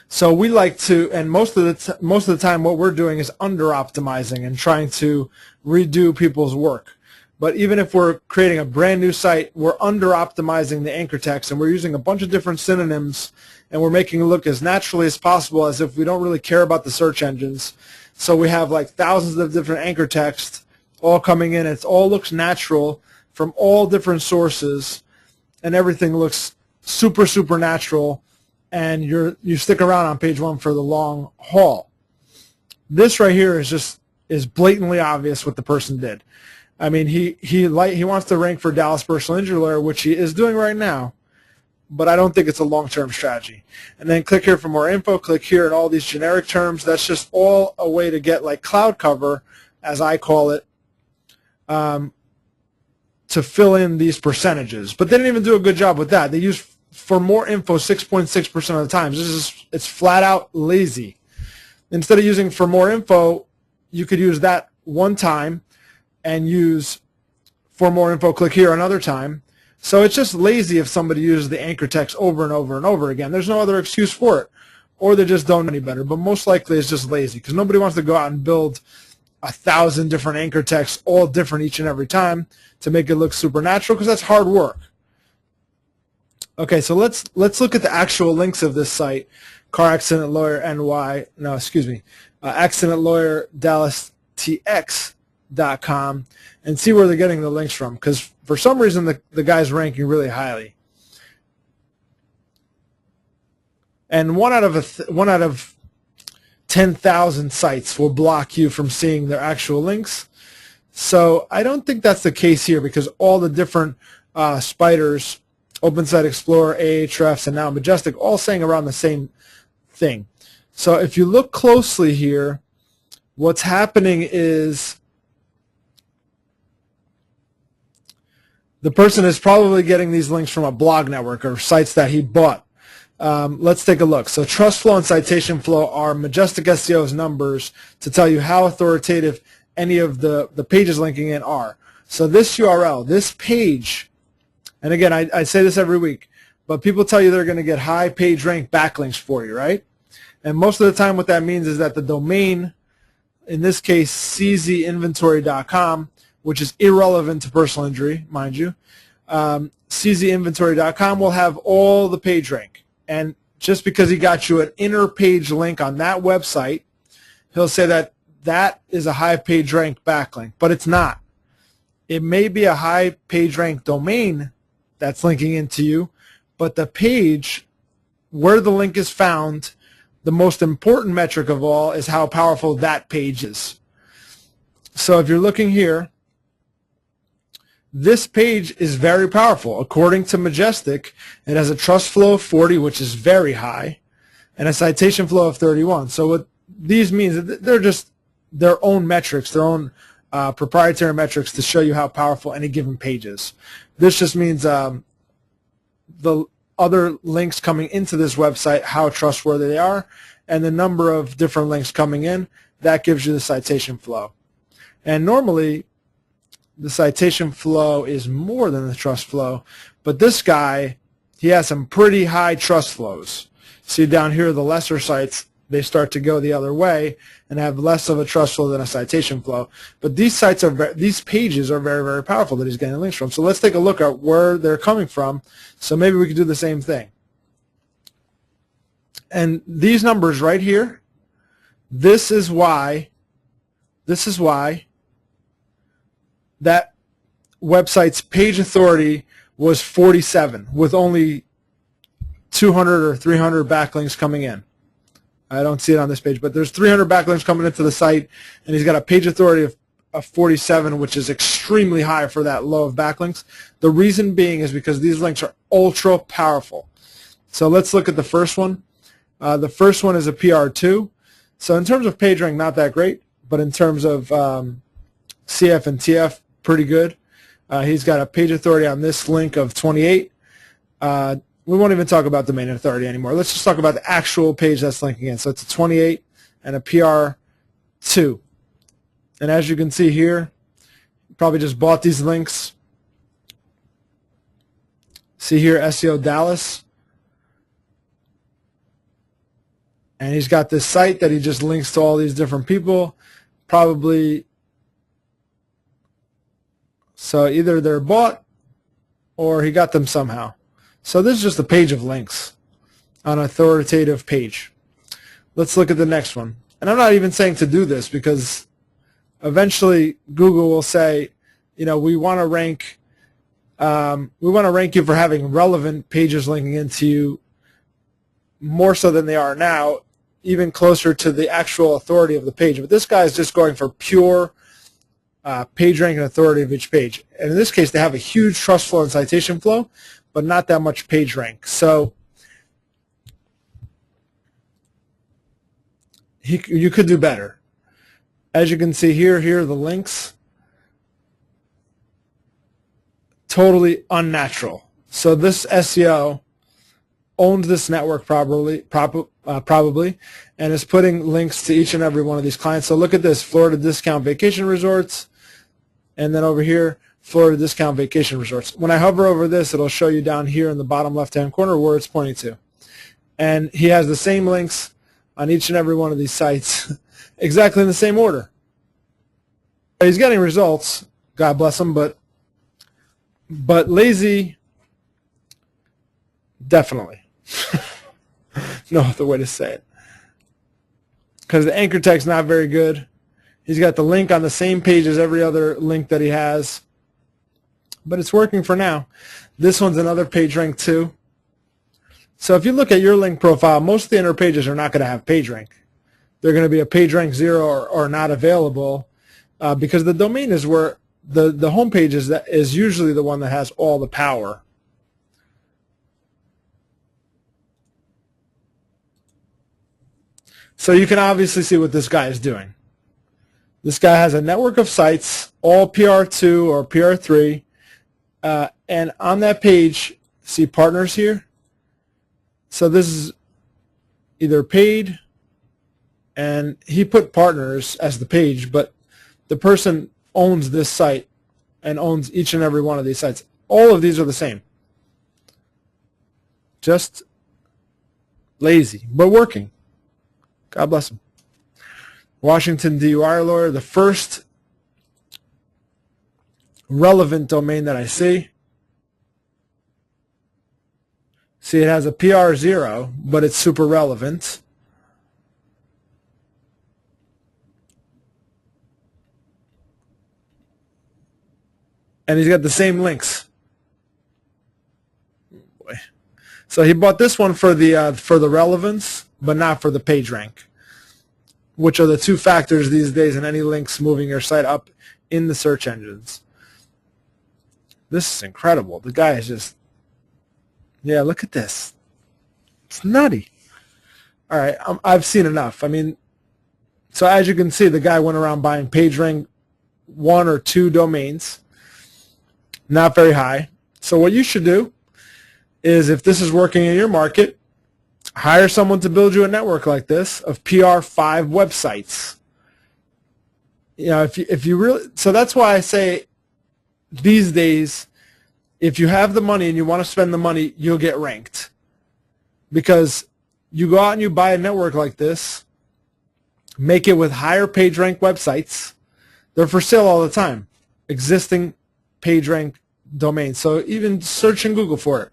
So we like to, and most of the time what we're doing is under-optimizing and trying to redo people's work. But even if we're creating a brand new site, we're under-optimizing the anchor text, and we're using a bunch of different synonyms, and we're making it look as naturally as possible, as if we don't really care about the search engines. So we have like thousands of different anchor text all coming in. It all looks natural from all different sources, and everything looks super, super natural, and you stick around on page 1 for the long haul. This right here is blatantly obvious what the person did. I mean, he wants to rank for Dallas Personal Injury Lawyer, which he is doing right now, but I don't think it's a long-term strategy. And then click here for more info, click here, and all these generic terms. That's just all a way to get like cloud cover, as I call it, to fill in these percentages. But they didn't even do a good job with that. They used for more info 6.6% of the time. It's flat out lazy. Instead of using for more info, you could use that one time and use for more info, click here another time. So it's just lazy if somebody uses the anchor text over and over and over again. There's no other excuse for it. Or they just don't know any better. But most likely it's just lazy because nobody wants to go out and build 1,000 different anchor texts, all different each and every time, to make it look supernatural, because that's hard work. Okay, so let's look at the actual links of this site, Car Accident Lawyer NY. No, excuse me, Accident Lawyer Dallas TX.com, and see where they're getting the links from, because for some reason the guy's ranking really highly. And one out of 10,000 sites will block you from seeing their actual links. So I don't think that's the case here, because all the different spiders, Open Site Explorer, Ahrefs, and now Majestic, all saying around the same thing. So if you look closely here, what's happening is the person is probably getting these links from a blog network or sites that he bought. Let's take a look. So TrustFlow and Citation Flow are Majestic SEO's numbers to tell you how authoritative any of the pages linking in are. So this URL, this page, and again, I say this every week, but people tell you they're going to get high page rank backlinks for you, right? And most of the time what that means is that the domain, in this case czinventory.com, which is irrelevant to personal injury, mind you, czinventory.com will have all the page rank. And just because he got you an inner page link on that website, he'll say that that is a high page rank backlink, but it's not. It may be a high page rank domain that's linking into you, but the page where the link is found, the most important metric of all is how powerful that page is. So if you're looking here, this page is very powerful. According to Majestic, it has a trust flow of 40, which is very high, and a citation flow of 31. So what these means, they're just their own metrics, their own proprietary metrics to show you how powerful any given page is. This just means the other links coming into this website, how trustworthy they are, and the number of different links coming in, that gives you the citation flow. And normally, the citation flow is more than the trust flow, but this guy, he has some pretty high trust flows. See down here, the lesser sites, they start to go the other way and have less of a trust flow than a citation flow. But these sites these pages are very, very powerful that he's getting links from. So let's take a look at where they're coming from. So maybe we could do the same thing. And these numbers right here, this is why that website's page authority was 47 with only 200 or 300 backlinks coming in. I don't see it on this page, but there's 300 backlinks coming into the site, and he's got a page authority a 47, which is extremely high for that low of backlinks. The reason being is because these links are ultra powerful. So let's look at the first one. The first one is a PR2. So in terms of PageRank, not that great, but in terms of CF and TF, pretty good. He's got a page authority on this link of 28. We won't even talk about domain authority anymore. Let's just talk about the actual page that's linking in. So it's a 28 and a PR2. And as you can see here, probably just bought these links. See here, SEO Dallas. And he's got this site that he just links to all these different people. Probably, so either they're bought or he got them somehow. So this is just a page of links on an authoritative page. Let's look at the next one. And I'm not even saying to do this because eventually Google will say, you know, we want to rank you for having relevant pages linking into you more so than they are now, even closer to the actual authority of the page. But this guy is just going for pure page rank and authority of each page. And in this case, they have a huge trust flow and citation flow, but not that much page rank. So you could do better. As you can see here are the links. Totally unnatural. So this SEO owns this network probably, and is putting links to each and every one of these clients. So look at this, Florida Discount Vacation Resorts, and then over here, Florida Discount Vacation Resorts. When I hover over this, it'll show you down here in the bottom left-hand corner where it's pointing to. And he has the same links on each and every one of these sites, exactly in the same order. He's getting results, God bless him, but lazy, definitely. No other way to say it. Because the anchor text not very good. He's got the link on the same page as every other link that he has. But it's working for now. This one's another page rank too. So if you look at your link profile, most of the inner pages are not going to have page rank. They're going to be a page rank 0 or not available because the domain is where the home page is usually the one that has all the power. So you can obviously see what this guy is doing. This guy has a network of sites, all PR2 or PR3, and on that page, see partners here? So this is either paid, and he put partners as the page, but the person owns this site and owns each and every one of these sites. All of these are the same. Just lazy, but working. God bless him. Washington DUI lawyer, the first relevant domain that I see. See, it has a PR0, but it's super relevant. And he's got the same links. Boy. So he bought this one for the relevance, but not for the page rank, which are the two factors these days in any links moving your site up in the search engines. This is incredible. The guy is just, yeah, look at this. It's nutty. All right, I've seen enough. I mean, so as you can see, the guy went around buying PageRank 1 or 2 domains, not very high. So what you should do is, if this is working in your market, hire someone to build you a network like this of PR5 websites. You know, if you really, so that's why I say these days, if you have the money and you want to spend the money, you'll get ranked. Because you go out and you buy a network like this, make it with higher page rank websites. They're for sale all the time, existing page rank domains. So even search in Google for it.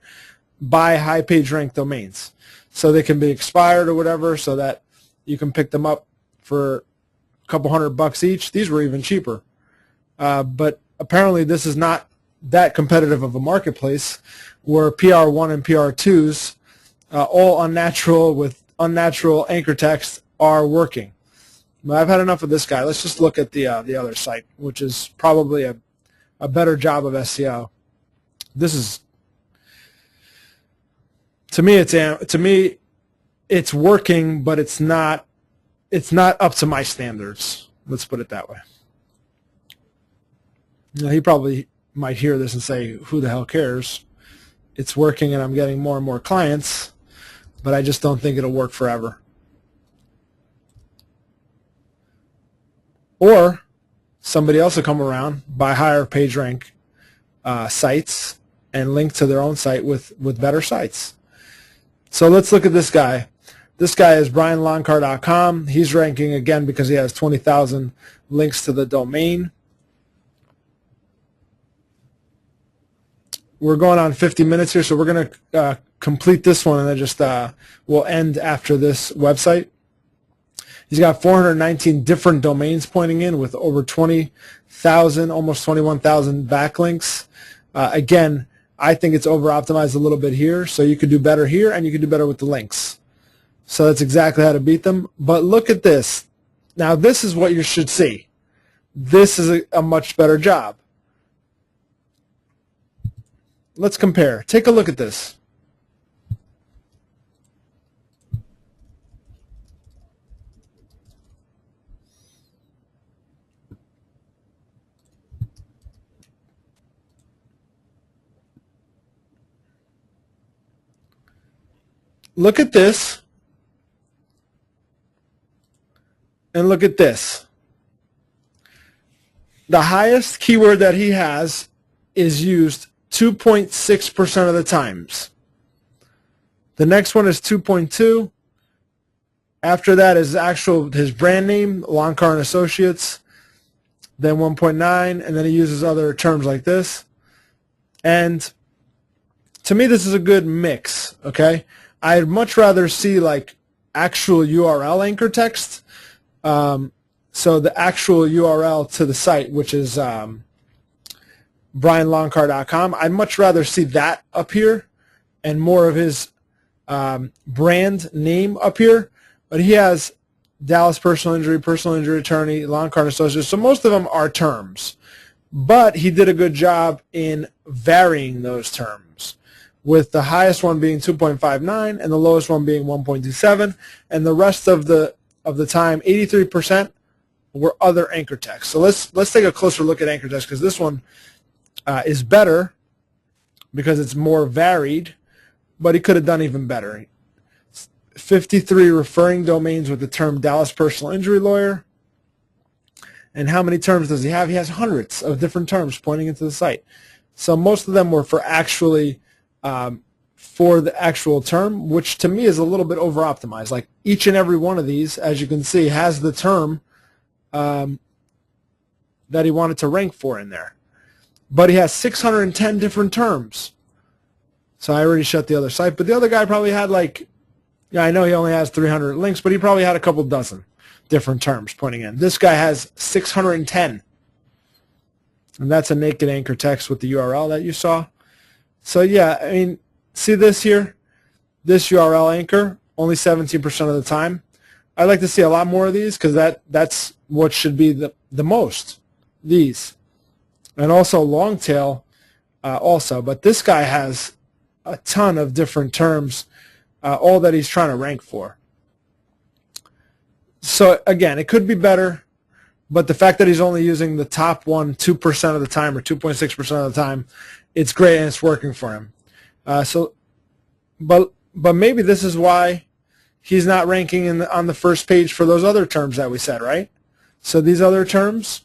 Buy high page rank domains. So they can be expired or whatever, so that you can pick them up for a couple $100 each. These were even cheaper. But apparently this is not that competitive of a marketplace where PR1 and PR2s, all unnatural with unnatural anchor text, are working. But I've had enough of this guy. Let's just look at the other site, which is probably a better job of SEO. This is, to me it's working, but it's not up to my standards. Let's put it that way. You know, he probably might hear this and say, who the hell cares? It's working and I'm getting more and more clients, but I just don't think it'll work forever. Or somebody else will come around, buy higher PageRank sites and link to their own site with better sites. So let's look at this guy. This guy is BrianLoncar.com. He's ranking again because he has 20,000 links to the domain. We're going on 50 minutes here, so we're going to complete this one, and then just we'll end after this website. He's got 419 different domains pointing in with over 20,000, almost 21,000 backlinks. Again, I think it's over-optimized a little bit here, so you could do better here, and you could do better with the links. So that's exactly how to beat them. But look at this. Now, this is what you should see. This is a much better job. Let's compare. Take a look at this. Look at this. And look at this. The highest keyword that he has is used 2.6% of the times. The next one is 2.2. After that is his brand name, Loncar and Associates. Then 1.9, and then he uses other terms like this. And to me, this is a good mix. Okay, I'd much rather see like actual URL anchor text. So the actual URL to the site, which is BrianLoncar.com, I'd much rather see that up here and more of his brand name up here. But he has Dallas personal injury attorney, Loncar and Associates. So most of them are terms. But he did a good job in varying those terms, with the highest one being 2.59 and the lowest one being 1.27, and the rest of the time, 83%, were other anchor text. So let's take a closer look at anchor text, because this one is better because it's more varied, but he could have done even better. 53 referring domains with the term Dallas personal injury lawyer. And how many terms does he have? He has hundreds of different terms pointing into the site. So most of them were for actually for the actual term, which to me is a little bit over-optimized. Like each and every one of these, as you can see, has the term that he wanted to rank for in there. But he has 610 different terms. So I already shut the other site. But the other guy probably had like, I know he only has 300 links, but he probably had a couple dozen different terms pointing in. This guy has 610. And that's a naked anchor text with the URL that you saw. So yeah, I mean, see this here? This URL anchor, only 17% of the time. I'd like to see a lot more of these, because that's what should be the most, these. And also long tail also. But this guy has a ton of different terms, all that he's trying to rank for. So again, it could be better, but the fact that he's only using the top 2% of the time, or 2.6% of the time, it's great and it's working for him. But maybe this is why he's not ranking on the first page for those other terms that we said, right? So these other terms,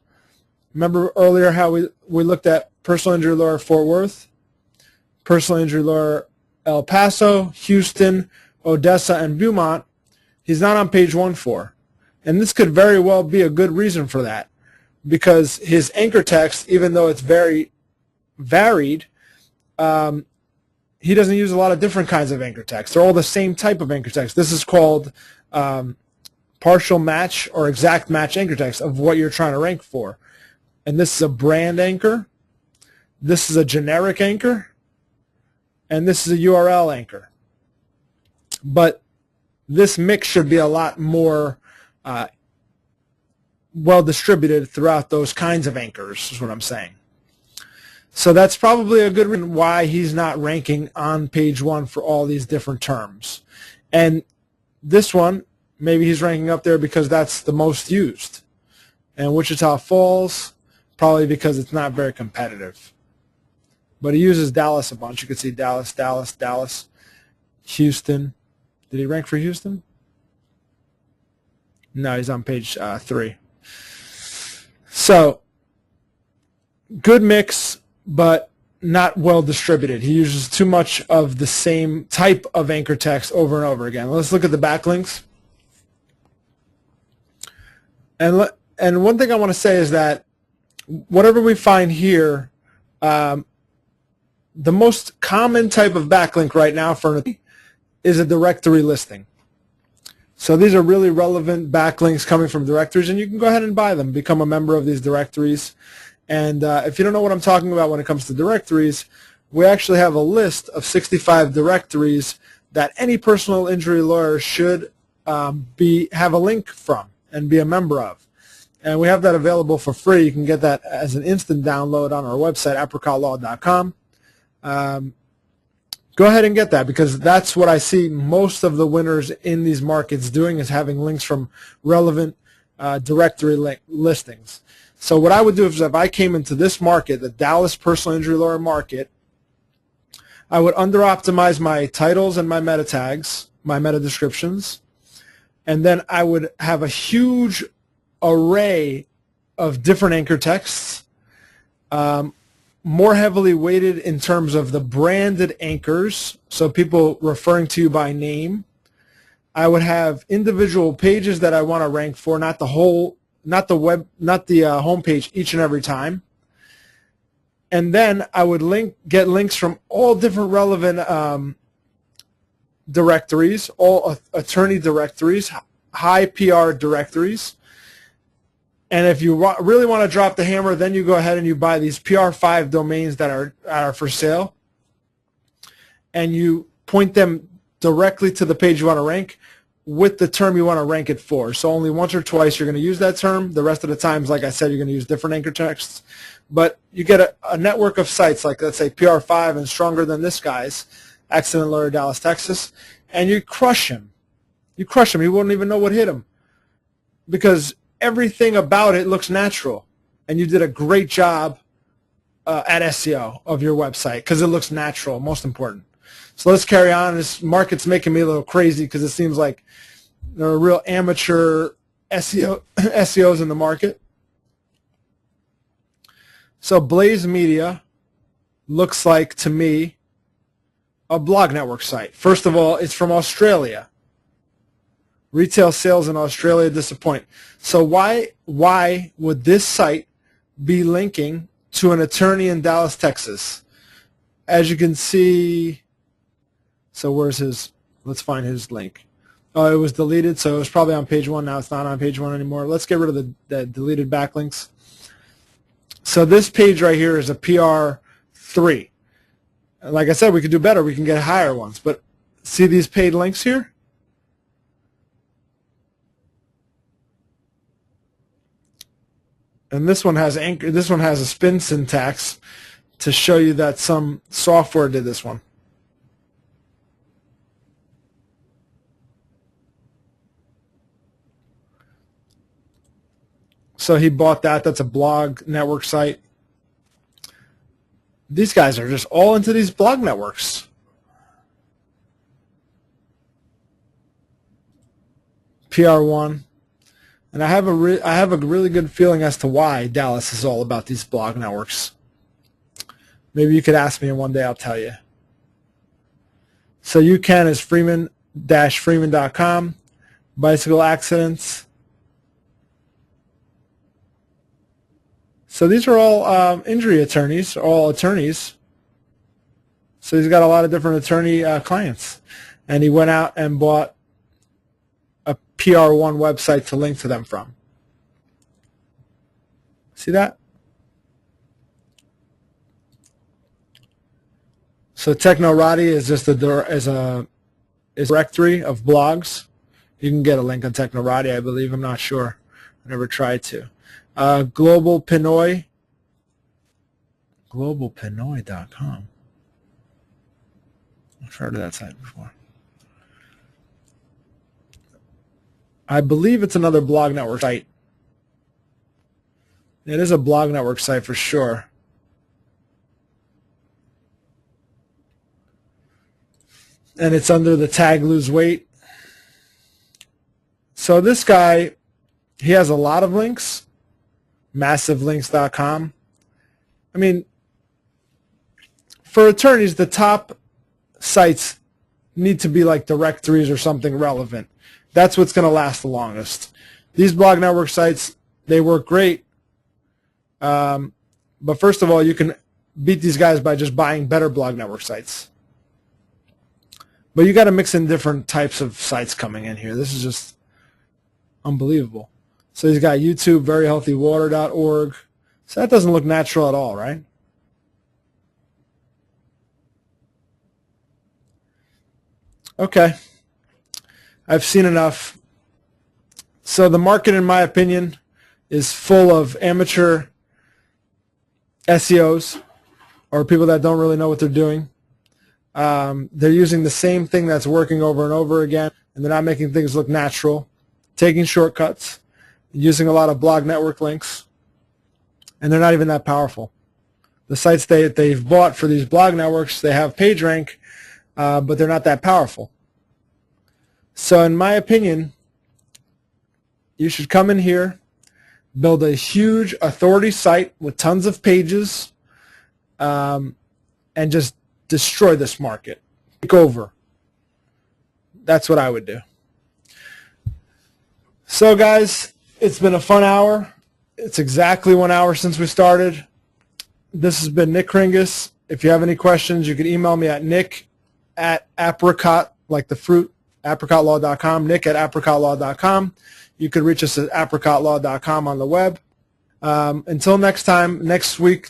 remember earlier how we looked at personal injury lawyer Fort Worth, personal injury lawyer El Paso, Houston, Odessa, and Beaumont. He's not on page 1 for. And this could very well be a good reason for that, because his anchor text, even though it's very varied, he doesn't use a lot of different kinds of anchor text. They're all the same type of anchor text. This is called partial match or exact match anchor text of what you're trying to rank for. And this is a brand anchor. This is a generic anchor. And this is a URL anchor. But this mix should be a lot more well distributed throughout those kinds of anchors, is what I'm saying. So that's probably a good reason why he's not ranking on page 1 for all these different terms. And this one, maybe he's ranking up there because that's the most used. And Wichita Falls, probably because it's not very competitive. But he uses Dallas a bunch. You can see Dallas, Dallas, Dallas, Houston. Did he rank for Houston? No, he's on page 3. So, good mix, but not well distributed. He uses too much of the same type of anchor text over and over again. Let's look at the backlinks. And one thing I want to say is that whatever we find here, the most common type of backlink right now for is a directory listing. So these are really relevant backlinks coming from directories, and you can go ahead and buy them, become a member of these directories. And if you don't know what I'm talking about when it comes to directories, we actually have a list of 65 directories that any personal injury lawyer should have a link from and be a member of. And we have that available for free. You can get that as an instant download on our website, apricotlaw.com. Go ahead and get that, because that's what I see most of the winners in these markets doing, is having links from relevant directory listings. So what I would do is, if I came into this market, the Dallas personal injury lawyer market, I would under-optimize my titles and my meta tags, my meta descriptions, and then I would have a huge array of different anchor texts, more heavily weighted in terms of the branded anchors, so people referring to you by name. I would have individual pages that I want to rank for, not the homepage each and every time. And then I would get links from all different relevant directories, all attorney directories, high PR directories. And if you really want to drop the hammer, then you go ahead and you buy these PR5 domains that are for sale, and you point them directly to the page you want to rank with the term you want to rank it for. So only once or twice you're going to use that term. The rest of the times, like I said, you're going to use different anchor texts. But you get a network of sites, like let's say PR5 and Stronger Than This Guy's, Accident Lawyer, Dallas, Texas, and you crush him. You crush him. He won't even know what hit him, because everything about it looks natural, and you did a great job at SEO of your website, because it looks natural, most important. So let's carry on. This market's making me a little crazy, because it seems like there are real amateur SEOs in the market. So Blaze Media looks like, to me, a blog network site. First of all, it's from Australia. Retail sales in Australia disappoint. So why would this site be linking to an attorney in Dallas, Texas? As you can see, so where's his, let's find his link. Oh, it was deleted, so it was probably on page 1. Now it's not on page 1 anymore. Let's get rid of the deleted backlinks. So this page right here is a PR3. Like I said, we could do better. We can get higher ones. But see these paid links here? And this one has anchor. This one has a spin syntax to show you that some software did this one. So he bought that. That's a blog network site. These guys are just all into these blog networks. PR1. And I have a really good feeling as to why Dallas is all about these blog networks. Maybe you could ask me, and one day I'll tell you. So you can is freeman-freeman.com. Bicycle accidents. So these are all injury attorneys, all attorneys. So he's got a lot of different attorney clients. And he went out and bought a PR1 website to link to them from. See that? So Technorati is just a directory of blogs. You can get a link on Technorati, I believe. I'm not sure. I never tried to. Global Pinoy. GlobalPinoy.com. I've heard of that site before. I believe it's another blog network site. It is a blog network site for sure. And it's under the tag lose weight. So this guy, he has a lot of links. Massivelinks.com. I mean, for attorneys, the top sites need to be like directories or something relevant. That's what's going to last the longest. These blog network sites, they work great. But first of all, you can beat these guys by just buying better blog network sites. But you got to mix in different types of sites coming in here. This is just unbelievable. So he's got YouTube, veryhealthywater.org. So that doesn't look natural at all, right? Okay. I've seen enough. So the market, in my opinion, is full of amateur SEOs or people that don't really know what they're doing. They're using the same thing that's working over and over again, and they're not making things look natural, taking shortcuts, using a lot of blog network links, and they're not even that powerful. The sites they've bought for these blog networks, they have PageRank, but they're not that powerful. So in my opinion, you should come in here, build a huge authority site with tons of pages, and just destroy this market. Take over. That's what I would do. So guys, it's been a fun hour. It's exactly 1 hour since we started. This has been Nick Kringus. If you have any questions, you can email me at nick@apricot, like the fruit, apricotlaw.com, nick@apricotlaw.com. You could reach us at apricotlaw.com on the web. Until next time, next week.